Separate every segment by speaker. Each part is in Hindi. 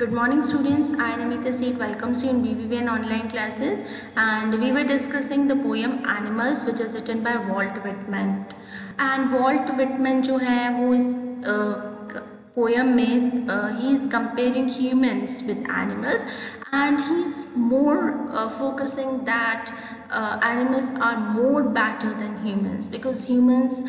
Speaker 1: Good morning students, I am Amita Seth welcomes you in BBVN online classes and we were discussing the poem Animals which is written by Walt Whitman and Walt Whitman जो है वो इस poem में he is comparing humans with animals and he is more focusing that animals are more better than humans because humans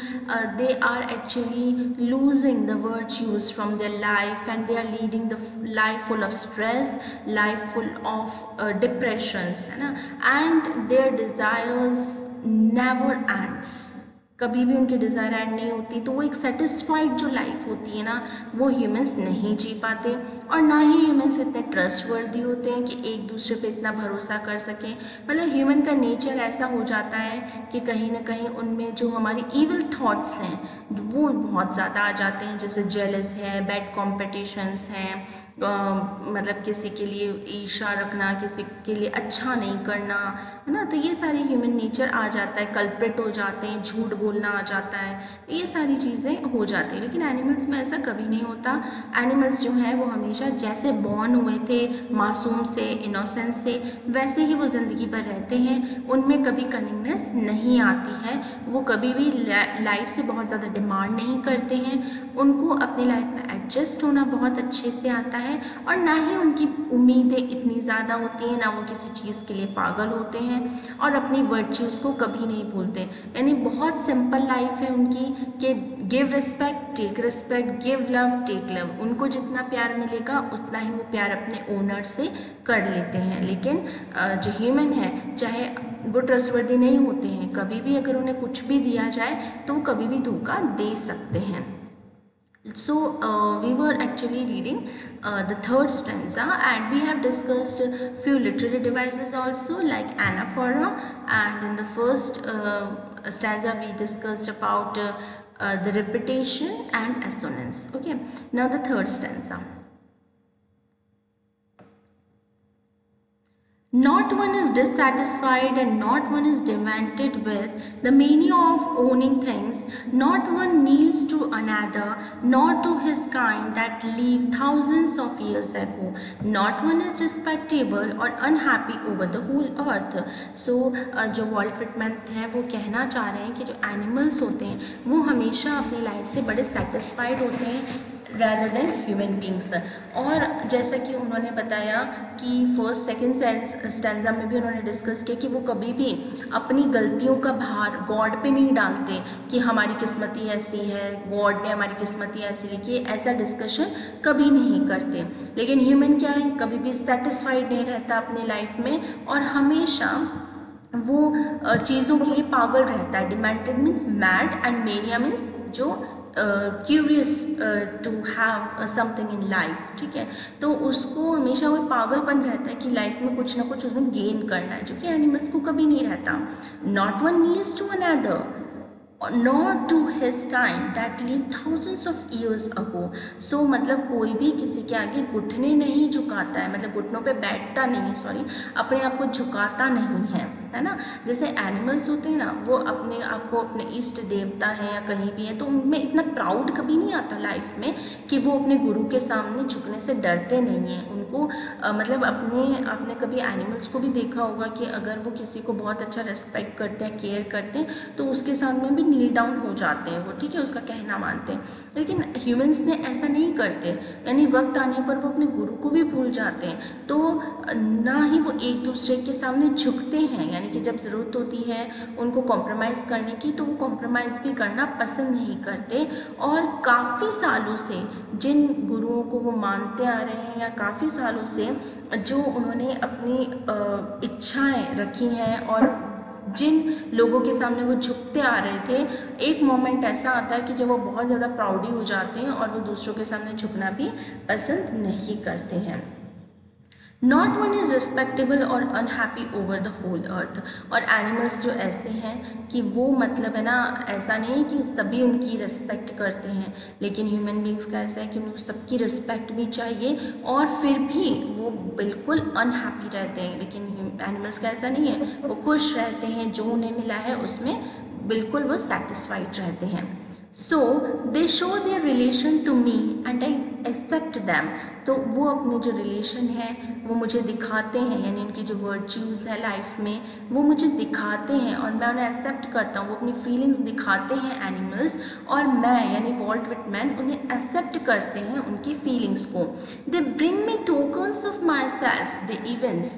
Speaker 1: they are actually losing the virtues from their life and they are leading the life full of stress, life full of depressions, है ना, and their desires never ends. कभी भी उनकी डिज़ायर एंड नहीं होती, तो वो एक सेटिस्फाइड जो लाइफ होती है ना वो ह्यूमंस नहीं जी पाते और ना ही ह्यूमंस इतने ट्रस्टवर्दी होते हैं कि एक दूसरे पे इतना भरोसा कर सकें। मतलब ह्यूमन का नेचर ऐसा हो जाता है कि कहीं ना कहीं उनमें जो हमारी इविल थॉट्स हैं वो बहुत ज़्यादा आ जाते हैं, जैसे जेलस है, बैड कॉम्पिटिशन्स हैं, मतलब किसी के लिए ईर्ष्या रखना, किसी के लिए अच्छा नहीं करना, है ना, तो ये सारी ह्यूमन नेचर आ जाता है, कल्प्रिट हो जाते हैं, झूठ बोलना आ जाता है, ये सारी चीज़ें हो जाती हैं। लेकिन एनिमल्स में ऐसा कभी नहीं होता। एनिमल्स जो है वो हमेशा जैसे बॉर्न हुए थे मासूम से, इनोसेंस से, वैसे ही वो ज़िंदगी भर रहते हैं, उनमें कभी कनिंगनेस नहीं आती है, वो कभी भी लाइफ से बहुत ज़्यादा डिमांड नहीं करते हैं, उनको अपनी लाइफ में एडजस्ट होना बहुत अच्छे से आता है और ना ही उनकी उम्मीदें इतनी ज़्यादा होती हैं, ना वो किसी चीज़ के लिए पागल होते हैं और अपनी वर्च्यूज़ को कभी नहीं भूलते। यानी बहुत सिंपल लाइफ है उनकी कि give respect take respect, give love take love, उनको जितना प्यार मिलेगा उतना ही वो प्यार अपने ओनर से कर लेते हैं। लेकिन जो ह्यूमन है चाहे वो ट्रस्टवर्दी नहीं होते हैं, कभी भी अगर उन्हें कुछ भी दिया जाए तो वो कभी भी धोखा दे सकते हैं। So we were actually reading the third stanza and we have discussed few literary devices also like anaphora, and in the first stanza we discussed about the repetition and assonance. Okay, now the third stanza. Not one is dissatisfied and not one is demented with the mania of owning things, not one kneels to another, nor to his kind that lived thousands of years ago, not one is respectable or unhappy over the whole earth. So जो वॉल्ट विटमैन हैं वो कहना चाह रहे हैं कि जो एनिमल्स होते हैं वो हमेशा अपनी लाइफ से बड़े सेटिस्फाइड होते हैं rather than human beings। और जैसा कि उन्होंने बताया कि फर्स्ट सेकंड स्टैंजा में भी उन्होंने डिस्कस किया कि वो कभी भी अपनी गलतियों का भार गॉड पे नहीं डालते कि हमारी किस्मत ही ऐसी है, गॉड ने हमारी किस्मत ही ऐसी लिखी है, ऐसा डिस्कशन कभी नहीं करते। लेकिन ह्यूमन क्या है, कभी भी सेटिस्फाइड नहीं रहता अपनी लाइफ में और हमेशा वो चीज़ों के लिए पागल रहता है। Demented means mad and mania means जो curious to have something in life, ठीक है, तो उसको हमेशा वो पागलपन रहता है कि लाइफ में कुछ ना कुछ उसमें गेन करना है, जो कि एनिमल्स को कभी नहीं रहता। Not one needs to another nor to his kind that lived thousands of years ago। so मतलब कोई भी किसी के आगे घुटने नहीं झुकाता है, मतलब घुटनों पे बैठता नहीं, सॉरी, अपने आप को झुकाता नहीं है ना। जैसे एनिमल्स होते हैं ना वो अपने आप को अपने इष्ट देवता हैं या कहीं भी हैं तो उनमें इतना प्राउड कभी नहीं आता लाइफ में कि वो अपने गुरु के सामने झुकने से डरते नहीं हैं। उनको मतलब आपने कभी एनिमल्स को भी देखा होगा कि अगर वो किसी को बहुत अच्छा रिस्पेक्ट करते हैं, केयर करते हैं तो उसके सामने भी नील डाउन हो जाते हैं वो, ठीक है, उसका कहना मानते हैं। लेकिन ह्यूमंस ने ऐसा नहीं करते, यानी वक्त आने पर वो अपने गुरु को भी भूल जाते हैं, तो ना ही वो एक दूसरे के सामने झुकते हैं, यानी कि जब ज़रूरत होती है उनको कॉम्प्रोमाइज़ करने की तो वो कॉम्प्रोमाइज़ भी करना पसंद नहीं करते। और काफ़ी सालों से जिन गुरुओं को वो मानते आ रहे हैं या काफ़ी सालों से जो उन्होंने अपनी इच्छाएं रखी हैं और जिन लोगों के सामने वो झुकते आ रहे थे, एक मोमेंट ऐसा आता है कि जब वो बहुत ज़्यादा प्राउडी हो जाते हैं और वो दूसरों के सामने झुकना भी पसंद नहीं करते हैं। नॉट वन इज़ रिस्पेक्टेबल और unhappy over the whole earth. और एनिमल्स जो ऐसे हैं कि वो मतलब है ना, ऐसा नहीं कि सभी उनकी रिस्पेक्ट करते हैं, लेकिन ह्यूमन बींग्स का ऐसा है कि उनको सबकी रिस्पेक्ट भी चाहिए और फिर भी वो बिल्कुल अनहैप्पी रहते हैं। लेकिन एनिमल्स का ऐसा नहीं है, वो खुश रहते हैं, जो उन्हें मिला है उसमें बिल्कुल वो सेटिस्फाइड रहते हैं। So they show their relation to me and I accept them, तो वो अपने जो रिलेशन है वो मुझे दिखाते हैं, यानी उनकी जो वर्च्यूज़ है लाइफ में वो मुझे दिखाते हैं और मैं उन्हें एक्सेप्ट करता हूँ। वो अपनी फीलिंग्स दिखाते हैं एनिमल्स, और मैं यानी वॉल्ट विटमैन उन्हें एक्सेप्ट करते हैं उनकी फीलिंग्स को। They bring me tokens of my self, the events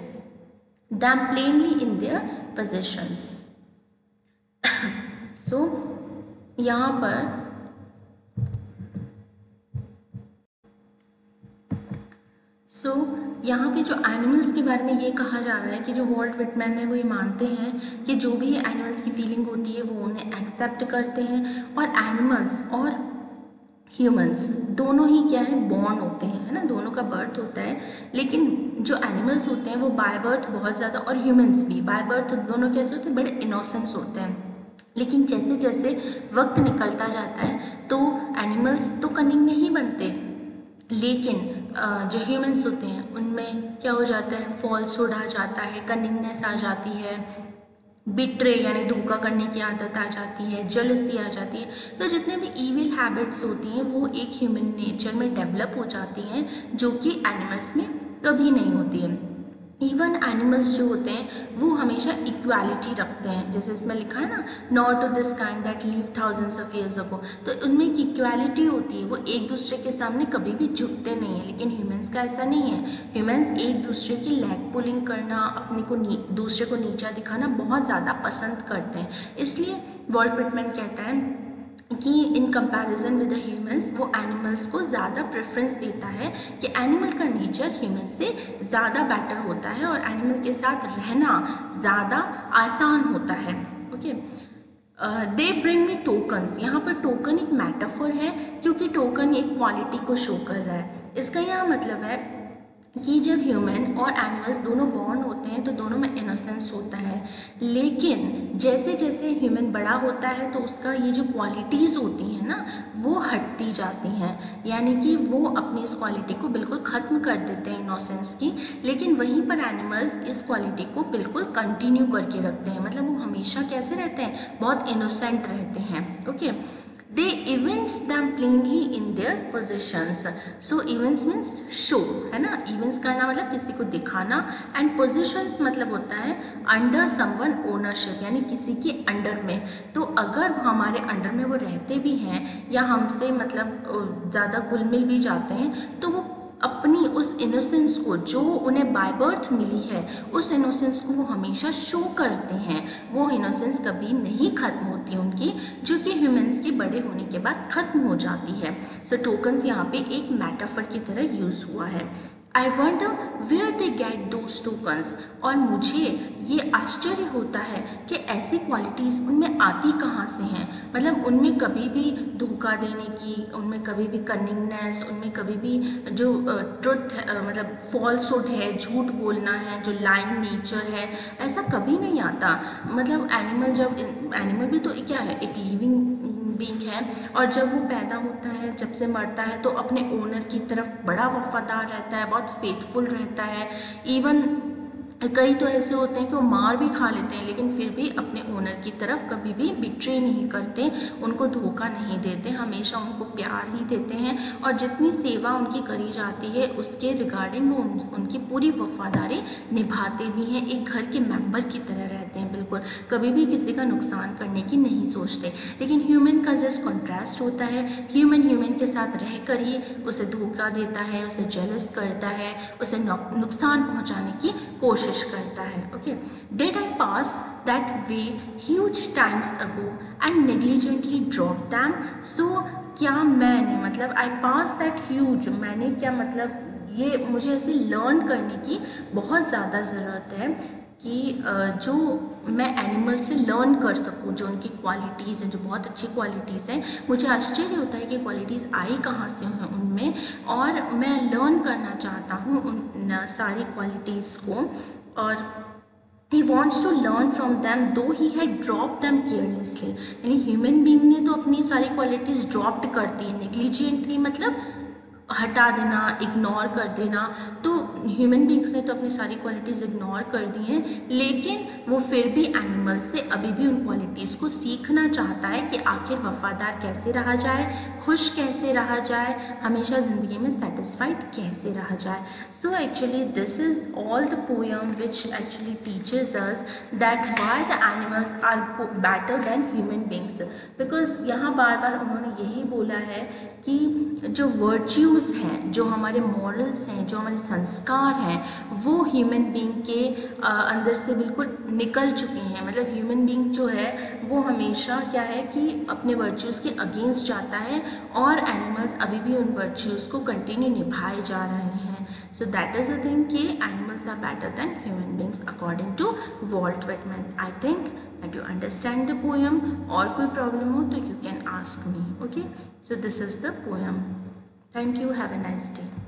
Speaker 1: them plainly in their positions. So यहाँ पर यहाँ पे जो एनिमल्स के बारे में ये कहा जा रहा है कि जो वॉल्ट विटमैन है वो ये मानते हैं कि जो भी एनिमल्स की फीलिंग होती है वो उन्हें एक्सेप्ट करते हैं, और एनिमल्स और ह्यूमंस दोनों ही क्या है, बॉर्न होते हैं, है ना, दोनों का बर्थ होता है। लेकिन जो एनिमल्स होते हैं वो बाय बर्थ बहुत ज़्यादा, और ह्यूमंस भी बाय बर्थ दोनों कैसे होते हैं, बड़े इनोसेंस होते हैं। लेकिन जैसे जैसे वक्त निकलता जाता है तो एनिमल्स तो कनिंग नहीं बनते, लेकिन जो ह्यूमंस होते हैं उनमें क्या हो जाता है, फॉल्सहुड आ जाता है, कनिंगनेस आ जाती है, बिट्रे यानी धोखा करने की आदत आ जाती है, जेलसी आ जाती है। तो जितने भी इविल हैबिट्स होती हैं वो एक ह्यूमन नेचर में डेवलप हो जाती हैं, जो कि एनिमल्स में कभी नहीं होती है। इवन एनिमल्स जो होते हैं वो हमेशा इक्वालिटी रखते हैं, जैसे इसमें लिखा है ना, not to this kind that live thousands of years ago, तो उनमें एक इक्वालिटी होती है, वो एक दूसरे के सामने कभी भी झुकते नहीं है। लेकिन ह्यूमंस का ऐसा नहीं है, ह्यूमंस एक दूसरे की लेग पुलिंग करना, अपने को दूसरे को नीचा दिखाना बहुत ज़्यादा पसंद करते हैं। इसलिए वॉल्ट विटमैन कहता है कि in comparison with the humans वो एनिमल्स को ज़्यादा प्रेफरेंस देता है, कि एनिमल का नेचर ह्यूमन से ज़्यादा बेटर होता है और एनिमल के साथ रहना ज़्यादा आसान होता है। ओके, दे ब्रिंग मी टोकन्स, यहाँ पर टोकन एक मेटाफर है, क्योंकि टोकन एक क्वालिटी को शो कर रहा है। इसका यह मतलब है कि जब ह्यूमन और एनिमल्स दोनों बॉर्न होते हैं तो दोनों में इनोसेंस होता है, लेकिन जैसे जैसे ह्यूमन बड़ा होता है तो उसका ये जो क्वालिटीज़ होती हैं ना वो हटती जाती हैं, यानी कि वो अपनी इस क्वालिटी को बिल्कुल ख़त्म कर देते हैं इनोसेंस की। लेकिन वहीं पर एनिमल्स इस क्वालिटी को बिल्कुल कंटिन्यू करके रखते हैं, मतलब वो हमेशा कैसे रहते हैं, बहुत इनोसेंट रहते हैं। Okay, they evince them plainly in their positions, so evince means show, है ना, evince करना मतलब किसी को दिखाना, and positions मतलब होता है under someone ownership, यानी किसी के अंडर में। तो अगर हमारे अंडर में वो रहते भी हैं या हमसे मतलब ज़्यादा घुल मिल भी जाते हैं, तो वो अपनी उस इनोसेंस को जो उन्हें बाय बर्थ मिली है उस इनोसेंस को वो हमेशा शो करते हैं। वो इनोसेंस कभी नहीं ख़त्म होती उनकी, जो कि ह्यूमंस के बड़े होने के बाद ख़त्म हो जाती है। सो टोकन्स यहाँ पे एक मेटाफर की तरह यूज़ हुआ है। I wonder where they get those tokens, और मुझे ये आश्चर्य होता है कि ऐसी क्वालिटीज़ उनमें आती कहाँ से हैं, मतलब उनमें कभी भी धोखा देने की, उनमें कभी भी कनिंगनेस, उनमें कभी भी जो ट्रुथ मतलब फॉल्सहुड है, झूठ बोलना है, जो लाइंग नेचर है, ऐसा कभी नहीं आता। मतलब एनिमल भी तो क्या है, एक लिविंग बीइंग है, और जब वो पैदा होता है, जब से मरता है, तो अपने ओनर की तरफ बड़ा वफादार रहता है, बहुत फेथफुल रहता है। इवन कई तो ऐसे होते हैं कि वो मार भी खा लेते हैं, लेकिन फिर भी अपने ओनर की तरफ कभी भी बिट्रे नहीं करते, उनको धोखा नहीं देते, हमेशा उनको प्यार ही देते हैं, और जितनी सेवा उनकी करी जाती है उसके रिगार्डिंग वो उनकी पूरी वफादारी निभाते भी हैं, एक घर के मेंबर की तरह रहते हैं, बिल्कुल कभी भी किसी का नुकसान करने की नहीं सोचते। लेकिन ह्यूमन का जस्ट कॉन्ट्रास्ट होता है, ह्यूमन के साथ रह कर ही उसे धोखा देता है, उसे जेलस करता है, उसे नुकसान पहुँचाने की कोशिश करता है। Okay, did I pass that way huge times ago and negligently drop them, so क्या मैंने, मतलब आई पास दैट ह्यूज, मैंने क्या मतलब ये मुझे ऐसे लर्न करने की बहुत ज़्यादा ज़रूरत है कि जो मैं एनिमल से लर्न कर सकूं, जो उनकी क्वालिटीज़ हैं, जो बहुत अच्छी क्वालिटीज़ हैं, मुझे आश्चर्य होता है कि क्वालिटीज़ आई कहाँ से हैं उनमें, और मैं लर्न करना चाहता हूँ उन सारी क्वालिटीज़ को। और he wants to learn from them though he had dropped them carelessly, यानी ह्यूमन बीइंग ने तो अपनी सारी क्वालिटीज़ ड्रॉप्ड कर दी, नेग्लिजेंटली मतलब हटा देना, इग्नोर कर देना। तो ह्यूमन बींग्स ने तो अपनी सारी क्वालिटीज़ इग्नोर कर दी हैं, लेकिन वो फिर भी एनिमल से अभी भी उन क्वालिटीज़ को सीखना चाहता है कि आखिर वफादार कैसे रहा जाए, खुश कैसे रहा जाए, हमेशा ज़िंदगी में सेटिस्फाइड कैसे रहा जाए। So actually this is all the poem which actually teaches us that why the animals are better than human beings. Because यहाँ बार बार उन्होंने यही बोला है कि जो वर्च्यूज़ हैं, जो हमारे मॉरल्स हैं, जो हमारे संस्कार हैं, वो ह्यूमन बीइंग के अंदर से बिल्कुल निकल चुके हैं। मतलब ह्यूमन बीइंग जो है वो हमेशा क्या है कि अपने वर्च्यूज़ के अगेंस्ट जाता है, और एनिमल्स अभी भी उन वर्च्यूज़ को कंटिन्यू निभाए जा रहे हैं। So that is a thing कि animals are better than human beings according to Walt Whitman. I think that you understand the poem. और कोई प्रॉब्लम हो तो you can ask me. Okay, so this is the poem. Thank you. Have a nice day.